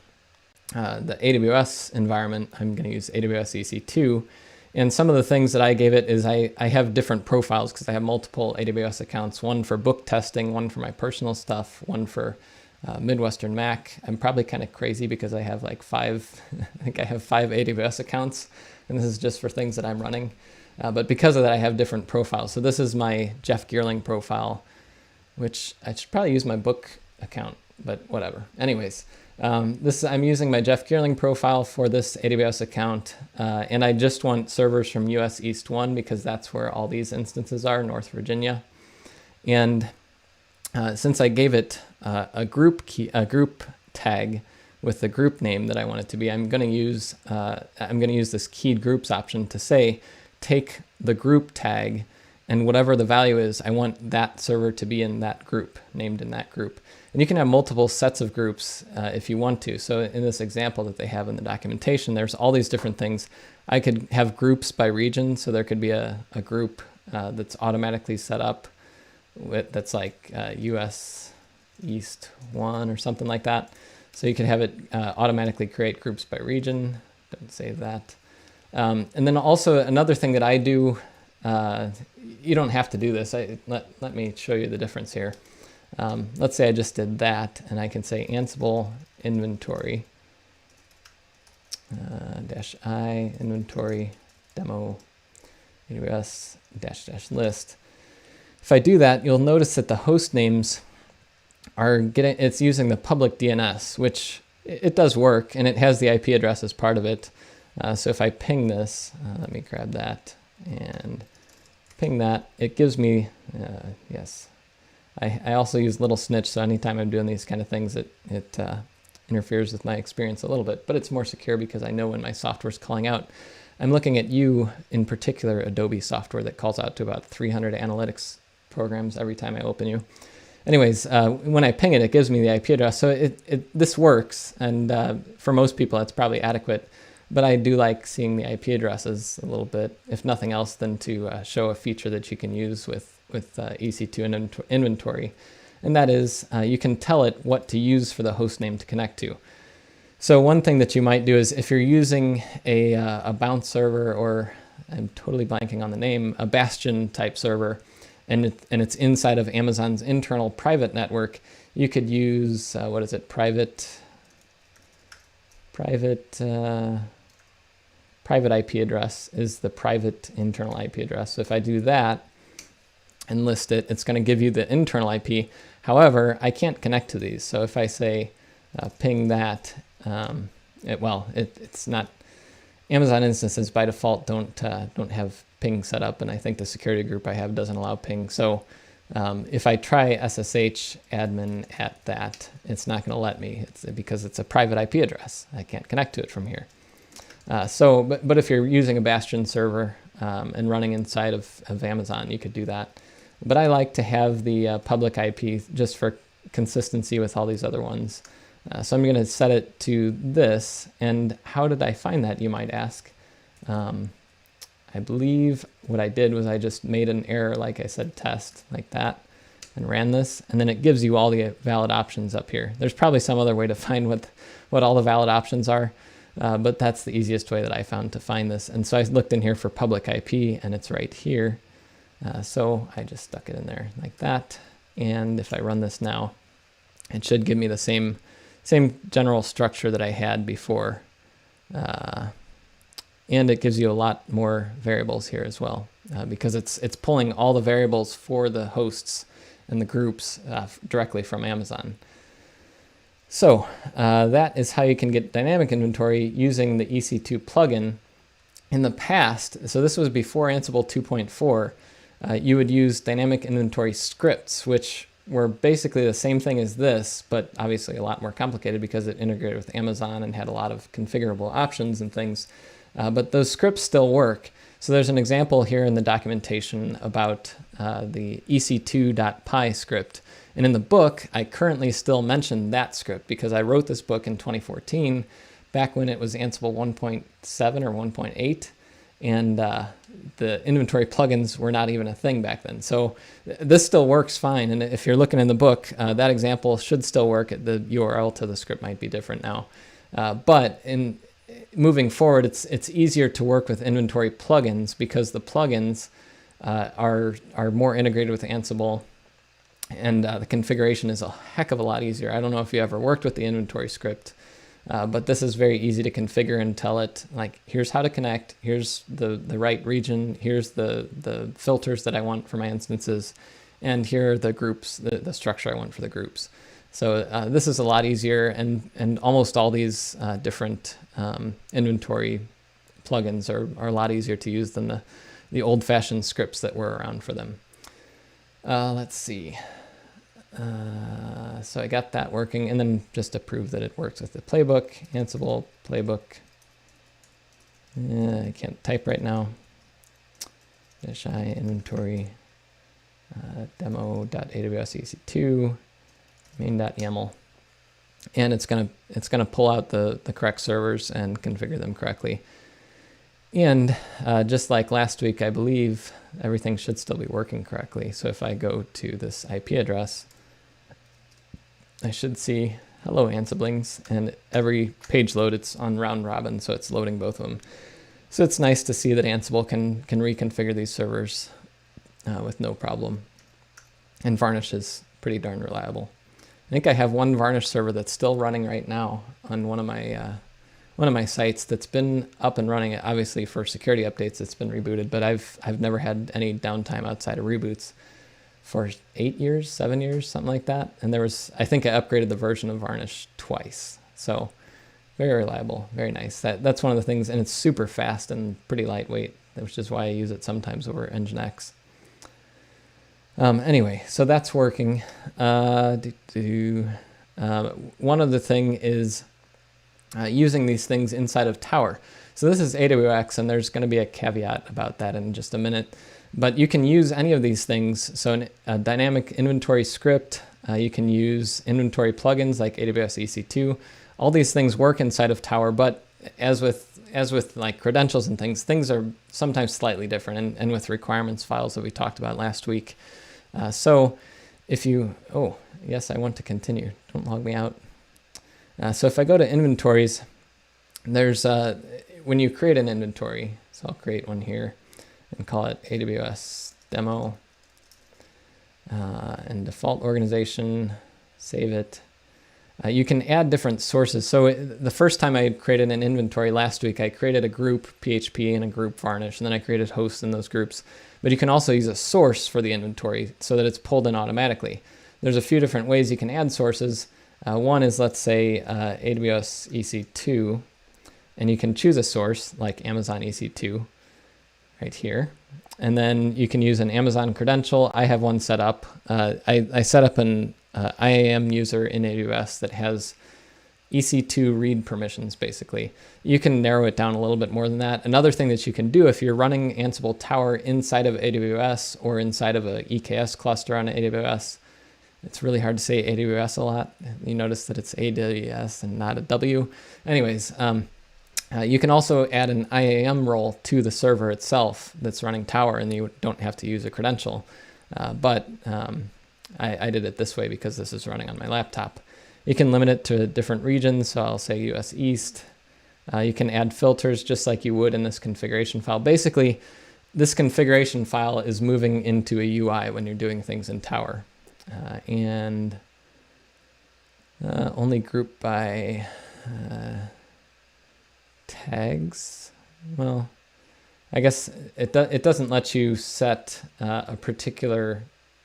the AWS environment, I'm going to use AWS EC2. And some of the things that I gave it is I have different profiles because I have multiple AWS accounts, one for book testing, one for my personal stuff, one for Midwestern Mac. I'm probably kind of crazy because I have like I think I have 5 AWS accounts, and this is just for things that I'm running. But because of that, I have different profiles. So this is my Jeff Geerling profile, which I should probably use my book account, but whatever. Anyways, I'm using my Jeff Geerling profile for this AWS account, and I just want servers from US East 1 because that's where all these instances are, North Virginia. And since I gave it a group tag with the group name that I want it to be, I'm going to use this keyed groups option to say, take the group tag, and whatever the value is, I want that server to be in that group, named in that group. And you can have multiple sets of groups if you want to. So in this example that they have in the documentation, there's all these different things. I could have groups by region, so there could be a group that's automatically set up that's like US East 1 or something like that. So you could have it automatically create groups by region. Don't save that. And then also another thing that I do, you don't have to do this. Let me show you the difference here. Let's say I just did that, and I can say ansible-inventory -i inventory demo AWS --list. If I do that, you'll notice that the host names it's using the public DNS, which it does work, and it has the IP address as part of it. So if I ping this, let me grab that and ping that, it gives me, yes. I also use little snitch, so anytime I'm doing these kind of things, it interferes with my experience a little bit, but it's more secure because I know when my software's calling out. I'm looking at you, in particular, Adobe software that calls out to about 300 analytics programs every time I open you. Anyways, when I ping it, it gives me the IP address, so this works, and for most people, it's probably adequate. But I do like seeing the IP addresses a little bit, if nothing else than to show a feature that you can use with EC2 and inventory. And that is, you can tell it what to use for the host name to connect to. So one thing that you might do is if you're using a bounce server, or I'm totally blanking on the name, a bastion type server, and it's inside of Amazon's internal private network, you could use, what is it, private IP address is the private internal IP address. So if I do that and list it, it's going to give you the internal IP. However, I can't connect to these. So if I say ping that, it's not, Amazon instances by default don't have ping set up, and I think the security group I have doesn't allow ping. So if I try SSH admin at that, it's not going to let me. Because it's a private IP address. I can't connect to it from here. But if you're using a bastion server and running inside of Amazon, you could do that. But I like to have the public IP just for consistency with all these other ones. So I'm going to set it to this. And how did I find that, you might ask? I believe what I did was I just made an error, like I said, test, like that, and ran this. And then it gives you all the valid options up here. There's probably some other way to find what all the valid options are, but that's the easiest way that I found to find this. And so I looked in here for public IP, and it's right here. So I just stuck it in there like that. And if I run this now, it should give me the same general structure that I had before. And it gives you a lot more variables here as well, because it's pulling all the variables for the hosts and the groups directly from Amazon. So that is how you can get dynamic inventory using the EC2 plugin. In the past, so this was before Ansible 2.4, you would use dynamic inventory scripts, which were basically the same thing as this, but obviously a lot more complicated because it integrated with Amazon and had a lot of configurable options and things. But those scripts still work. So there's an example here in the documentation about the ec2.py script. And in the book, I currently still mention that script because I wrote this book in 2014, back when it was Ansible 1.7 or 1.8. And the inventory plugins were not even a thing back then. So this still works fine. And if you're looking in the book, that example should still work. The URL to the script might be different now. But in moving forward, it's easier to work with inventory plugins because the plugins are more integrated with Ansible, and the configuration is a heck of a lot easier. I don't know if you ever worked with the inventory script, but this is very easy to configure and tell it, like, here's how to connect, here's the right region, here's the filters that I want for my instances, and here are the groups, the structure I want for the groups. So this is a lot easier, and almost all these different inventory plugins are a lot easier to use than the old-fashioned scripts that were around for them. Let's see. So I got that working, and then just to prove that it works with the playbook, Ansible playbook. I can't type right now. -i inventory demo.aws ec2 main.yaml, and it's gonna pull out the correct servers and configure them correctly. And just like last week, I believe everything should still be working correctly. So if I go to this IP address, I should see hello Ansiblings, and every page load it's on round robin, so it's loading both of them. So it's nice to see that Ansible can reconfigure these servers with no problem. And Varnish is pretty darn reliable. I think I have one Varnish server that's still running right now on one of my sites that's been up and running. Obviously for security updates, it's been rebooted, but I've never had any downtime outside of reboots for 8 years, 7 years, something like that. And I think I upgraded the version of Varnish twice. So very reliable, very nice. That's one of the things, and it's super fast and pretty lightweight, which is why I use it sometimes over Nginx. Anyway, so that's working. One other thing is using these things inside of Tower. So this is AWS, and there's going to be a caveat about that in just a minute. But you can use any of these things. So a dynamic inventory script, you can use inventory plugins like AWS EC2. All these things work inside of Tower, but as with like credentials and things are sometimes slightly different, and with requirements files that we talked about last week. So if you, oh, yes, I want to continue. Don't log me out. So if I go to inventories, there's, when you create an inventory, so I'll create one here and call it AWS demo, and default organization, save it. You can add different sources. So the first time I created an inventory last week, I created a group PHP and a group Varnish, and then I created hosts in those groups. But you can also use a source for the inventory so that it's pulled in automatically. There's a few different ways you can add sources. One is, let's say, AWS EC2, and you can choose a source like Amazon EC2 right here. And then you can use an Amazon credential. I have one set up. I set up an IAM user in AWS that has EC2 read permissions, basically. You can narrow it down a little bit more than that. Another thing that you can do if you're running Ansible Tower inside of AWS or inside of a EKS cluster on AWS, It's really hard to say AWS a lot. You notice that it's AWS and not a W. Anyways, you can also add an IAM role to the server itself that's running Tower, and you don't have to use a credential. But I did it this way because this is running on my laptop. You can limit it to different regions, so I'll say US East. You can add filters just like you would in this configuration file. Basically, this configuration file is moving into a UI when you're doing things in Tower. And only group by tags. Well, I guess it doesn't let you set a particular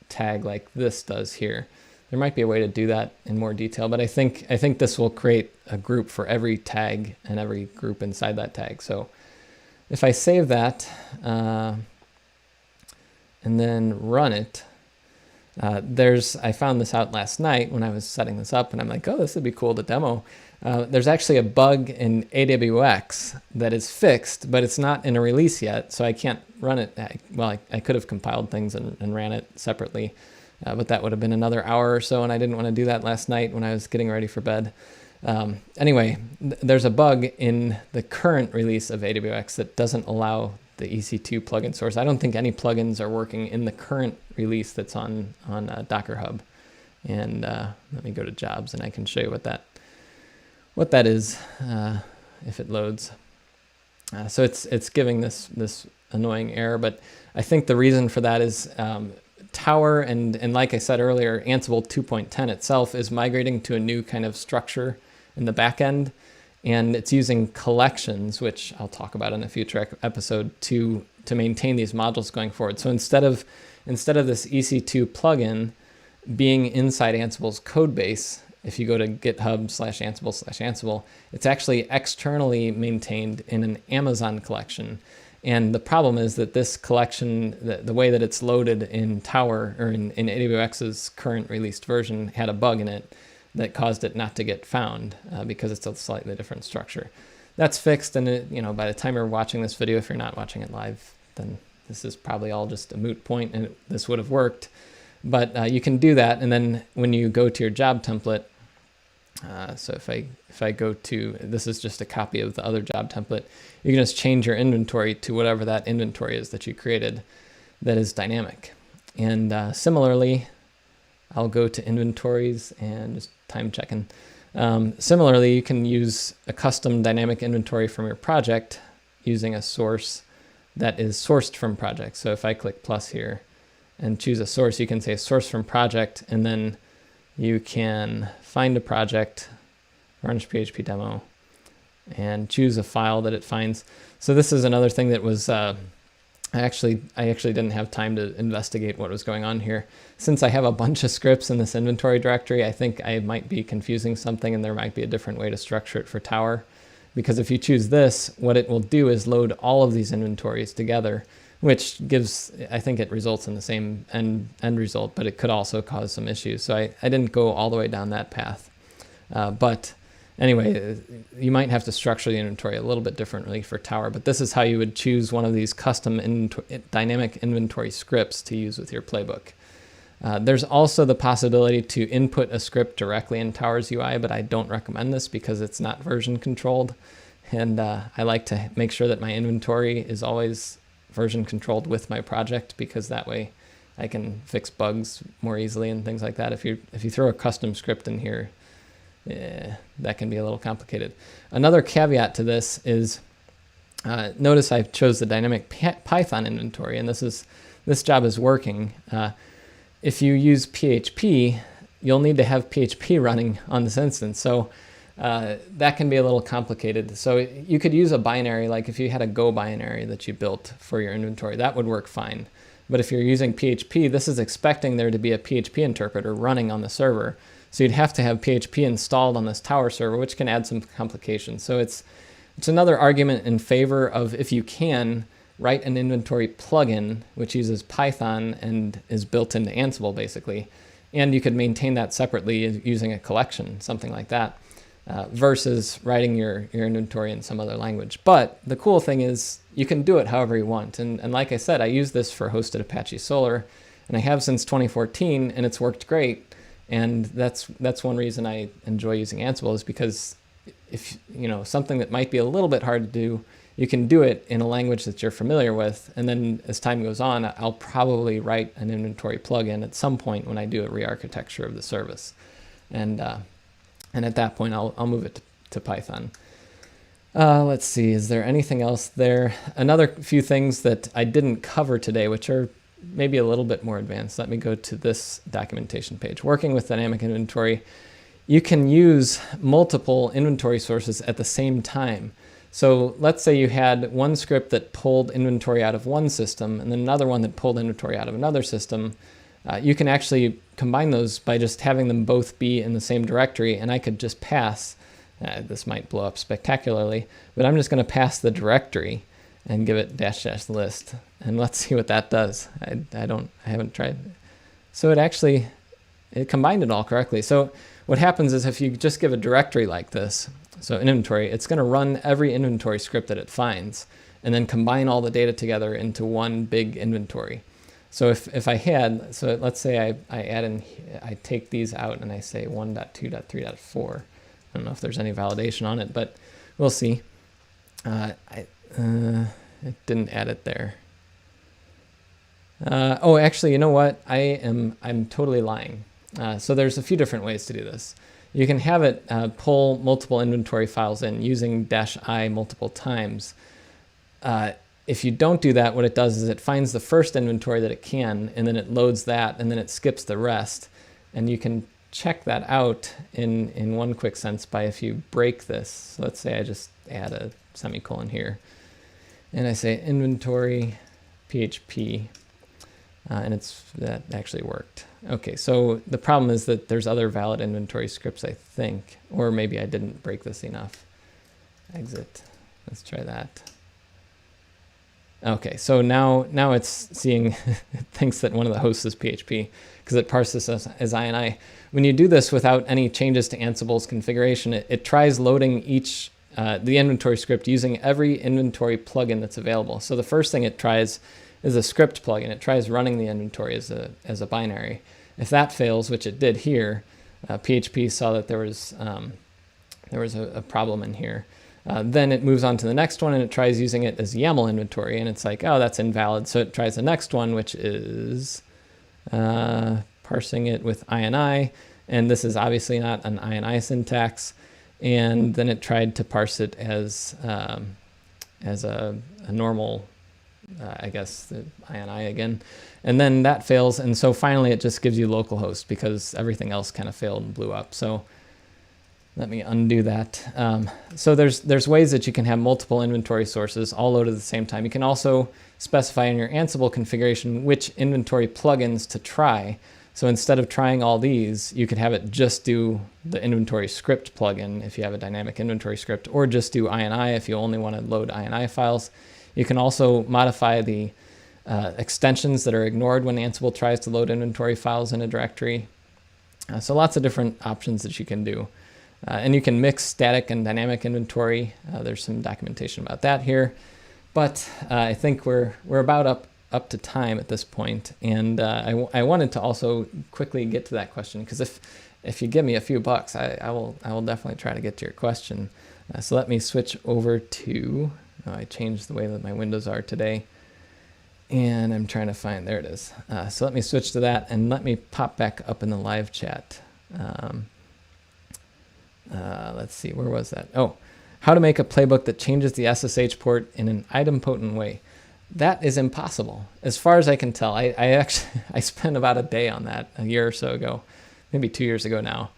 tag like this does here. There might be a way to do that in more detail, but I think this will create a group for every tag and every group inside that tag. So if I save that and then run it, I found this out last night when I was setting this up, and I'm like, oh, this would be cool to demo. There's actually a bug in AWX that is fixed, but it's not in a release yet, so I can't run it. I could have compiled things and ran it separately, but that would have been another hour or so, and I didn't want to do that last night when I was getting ready for bed. Anyway, there's a bug in the current release of AWX that doesn't allow the EC2 plugin source. I don't think any plugins are working in the current release that's on Docker Hub. And let me go to jobs, and I can show you what that is if it loads. So it's giving this annoying error, but I think the reason for that is Tower and like I said earlier, Ansible 2.10 itself is migrating to a new kind of structure in the back end, and it's using collections, which I'll talk about in a future episode, to maintain these modules going forward. So instead of this EC2 plugin being inside Ansible's code base, if you go to github/ansible/ansible, it's actually externally maintained in an Amazon collection. And the problem is that this collection, the way that it's loaded in Tower or in AWX's current released version, had a bug in it that caused it not to get found because it's a slightly different structure. That's fixed, and by the time you're watching this video, if you're not watching it live, then this is probably all just a moot point, and this would have worked. But you can do that, and then when you go to your job template, so if I go to, this is just a copy of the other job template, you can just change your inventory to whatever that inventory is that you created that is dynamic. And similarly, I'll go to Inventories and just time checking. Similarly, you can use a custom dynamic inventory from your project using a source that is sourced from project. So if I click plus here and choose a source, you can say source from project, and then you can find a project, run PHP demo, and choose a file that it finds. So this is another thing that was, I actually didn't have time to investigate what was going on here. Since I have a bunch of scripts in this inventory directory, I think I might be confusing something, and there might be a different way to structure it for Tower. Because if you choose this, what it will do is load all of these inventories together, which gives, I think it results in the same end result, but it could also cause some issues. So I didn't go all the way down that path. But anyway, you might have to structure the inventory a little bit differently for Tower, but this is how you would choose one of these custom dynamic inventory scripts to use with your playbook. There's also the possibility to input a script directly in Tower's UI, but I don't recommend this because it's not version controlled. And I like to make sure that my inventory is always version controlled with my project, because that way I can fix bugs more easily and things like that. If you throw a custom script in here, that can be a little complicated. Another caveat to this is, notice I chose the dynamic Python inventory, and this job is working. If you use PHP, you'll need to have PHP running on this instance. So that can be a little complicated. So you could use a binary, like if you had a Go binary that you built for your inventory, that would work fine. But if you're using PHP, this is expecting there to be a PHP interpreter running on the server. So you'd have to have PHP installed on this Tower server, which can add some complications. So it's another argument in favor of, if you can, write an inventory plugin which uses Python and is built into Ansible basically, and you could maintain that separately using a collection, something like that, versus writing your inventory in some other language. But the cool thing is you can do it however you want. And like I said, I use this for hosted Apache Solr, and I have since 2014, and it's worked great. And that's one reason I enjoy using Ansible, is because if something that might be a little bit hard to do, you can do it in a language that you're familiar with, and then as time goes on, I'll probably write an inventory plugin at some point when I do a re-architecture of the service, and at that point I'll move it to Python. Let's see, is there anything else there? Another few things that I didn't cover today, which are maybe a little bit more advanced. Let me go to this documentation page. Working with dynamic inventory, you can use multiple inventory sources at the same time. So let's say you had one script that pulled inventory out of one system and then another one that pulled inventory out of another system. You can actually combine those by just having them both be in the same directory, and I could just pass, this might blow up spectacularly, but I'm just going to pass the directory and give it -- list, and let's see what that does. I haven't tried. So it combined it all correctly. So what happens is if you just give a directory like this, so an inventory, it's going to run every inventory script that it finds and then combine all the data together into one big inventory. So if I had, so let's say I take these out and I say 1.2.3.4. I don't know if there's any validation on it, but we'll see. It didn't add it there. Oh, actually, you know what? I'm totally lying. So there's a few different ways to do this. You can have it pull multiple inventory files in using -i multiple times. If you don't do that, what it does is it finds the first inventory that it can, and then it loads that, and then it skips the rest. And you can check that out in one quick sense by if you break this. So let's say I just add a semicolon here, and I say inventory PHP, and that actually worked. Okay, so the problem is that there's other valid inventory scripts, I think, or maybe I didn't break this enough. Exit. Let's try that. Okay, so now it's seeing, it thinks that one of the hosts is PHP because it parses as INI. When you do this without any changes to Ansible's configuration, it tries loading the inventory script using every inventory plugin that's available. So the first thing it tries is a script plugin. It tries running the inventory as a binary. If that fails, which it did here, PHP saw that there was a problem in here. Then it moves on to the next one and it tries using it as YAML inventory, and it's like, oh, that's invalid. So it tries the next one, which is parsing it with INI, and this is obviously not an INI syntax. And then it tried to parse it as a normal, I guess, the INI again. And then that fails, and so finally it just gives you localhost because everything else kind of failed and blew up. So let me undo that. So there's ways that you can have multiple inventory sources all loaded at the same time. You can also specify in your Ansible configuration which inventory plugins to try. So instead of trying all these, you could have it just do the inventory script plugin if you have a dynamic inventory script, or just do INI if you only want to load INI files. You can also modify the extensions that are ignored when Ansible tries to load inventory files in a directory. So lots of different options that you can do. And you can mix static and dynamic inventory. There's some documentation about that here. But I think we're about up to time at this point. And I wanted to also quickly get to that question, because if you give me a few bucks, I will definitely try to get to your question. So let me switch over to, I changed the way that my windows are today. And I'm trying to find, there it is. So let me switch to that and let me pop back up in the live chat. Let's see, where was that? Oh, how to make a playbook that changes the SSH port in an idempotent way. That is impossible, as far as I can tell. I spent about a day on that a year or so ago, maybe 2 years ago now.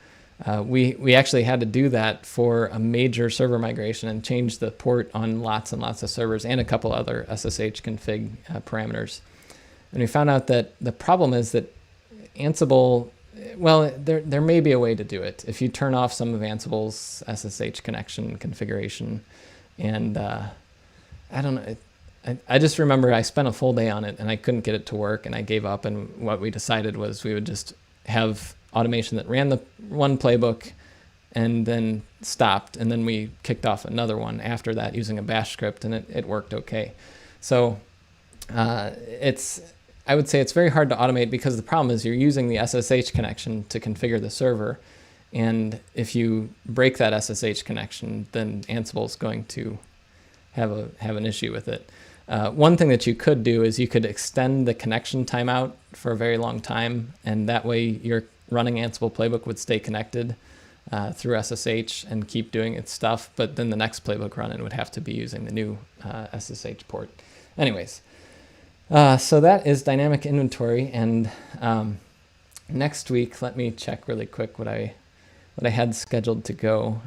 We actually had to do that for a major server migration and change the port on lots and lots of servers and a couple other SSH config parameters. And we found out that the problem is that Ansible, well, there may be a way to do it if you turn off some of Ansible's SSH connection configuration. And I don't know. I just remember I spent a full day on it and I couldn't get it to work, and I gave up. And what we decided was we would just have automation that ran the one playbook and then stopped, and then we kicked off another one after that using a bash script, and it worked okay. So I would say it's very hard to automate because the problem is you're using the SSH connection to configure the server. And if you break that SSH connection, then Ansible is going to have an issue with it. One thing that you could do is you could extend the connection timeout for a very long time, and that way your running Ansible playbook would stay connected through SSH and keep doing its stuff, but then the next playbook run-in would have to be using the new SSH port. Anyways, so that is dynamic inventory, and next week, let me check really quick what I had scheduled to go.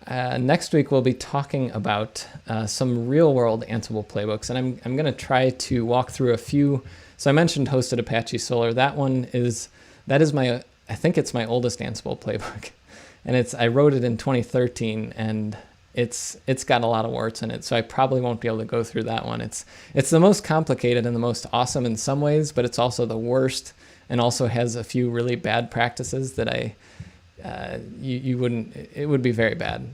Next week, we'll be talking about some real-world Ansible playbooks, and I'm going to try to walk through a few. So I mentioned hosted Apache Solr. That is my, I think it's my oldest Ansible playbook, and I wrote it in 2013, and it's got a lot of warts in it, so I probably won't be able to go through that one. It's the most complicated and the most awesome in some ways, but it's also the worst, and also has a few really bad practices that it would be very bad.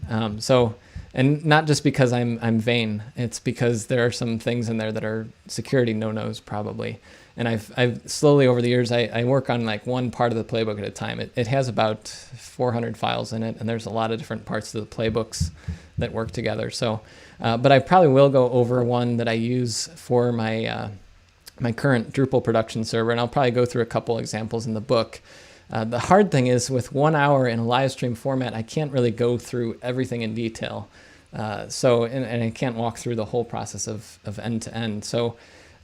And not just because I'm vain, it's because there are some things in there that are security no-nos probably. And I've slowly over the years, I work on like one part of the playbook at a time. It has about 400 files in it, and there's a lot of different parts of the playbooks that work together. So, but I probably will go over one that I use for my current Drupal production server, and I'll probably go through a couple examples in the book. The hard thing is with 1 hour in a live stream format, I can't really go through everything in detail. And I can't walk through the whole process of end to end. So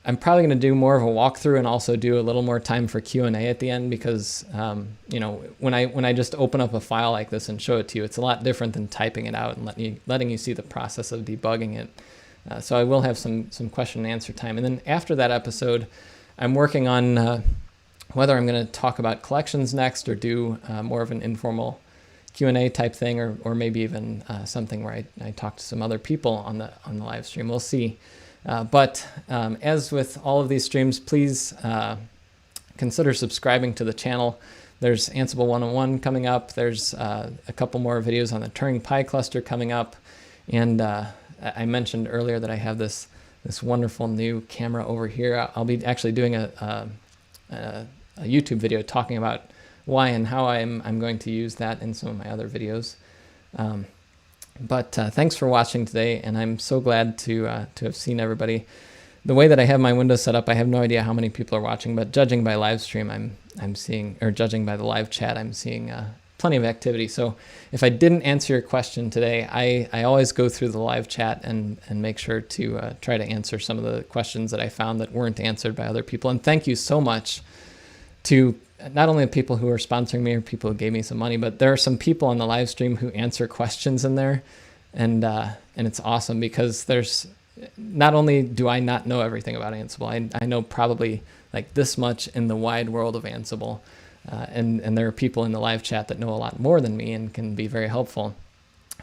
I'm probably going to do more of a walkthrough and also do a little more time for Q&A at the end because, when I just open up a file like this and show it to you, it's a lot different than typing it out and letting you see the process of debugging it. So I will have some question and answer time. And then after that episode, I'm working on whether I'm going to talk about collections next or do more of an informal Q&A type thing, or maybe even something where I talk to some other people on the live stream. We'll see. But as with all of these streams, please consider subscribing to the channel. There's Ansible 101 coming up. There's a couple more videos on the Turing Pi cluster coming up. And I mentioned earlier that I have this wonderful new camera over here. I'll be actually doing a YouTube video talking about why and how I'm going to use that in some of my other videos. But thanks for watching today, and I'm so glad to have seen everybody. The way that I have my windows set up, I have no idea how many people are watching, but judging by live stream, I'm seeing, or judging by the live chat, I'm seeing plenty of activity. So if I didn't answer your question today, I always go through the live chat and make sure to try to answer some of the questions that I found that weren't answered by other people. And thank you so much to not only the people who are sponsoring me or people who gave me some money, but there are some people on the live stream who answer questions in there. And it's awesome because there's, not only do I not know everything about Ansible, I know probably like this much in the wide world of Ansible. And there are people in the live chat that know a lot more than me and can be very helpful.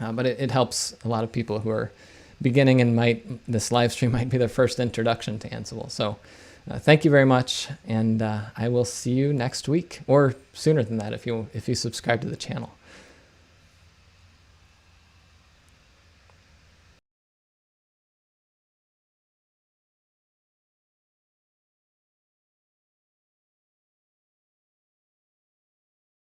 But it helps a lot of people who are beginning and this live stream might be their first introduction to Ansible. So thank you very much, and I will see you next week, or sooner than that if you subscribe to the channel.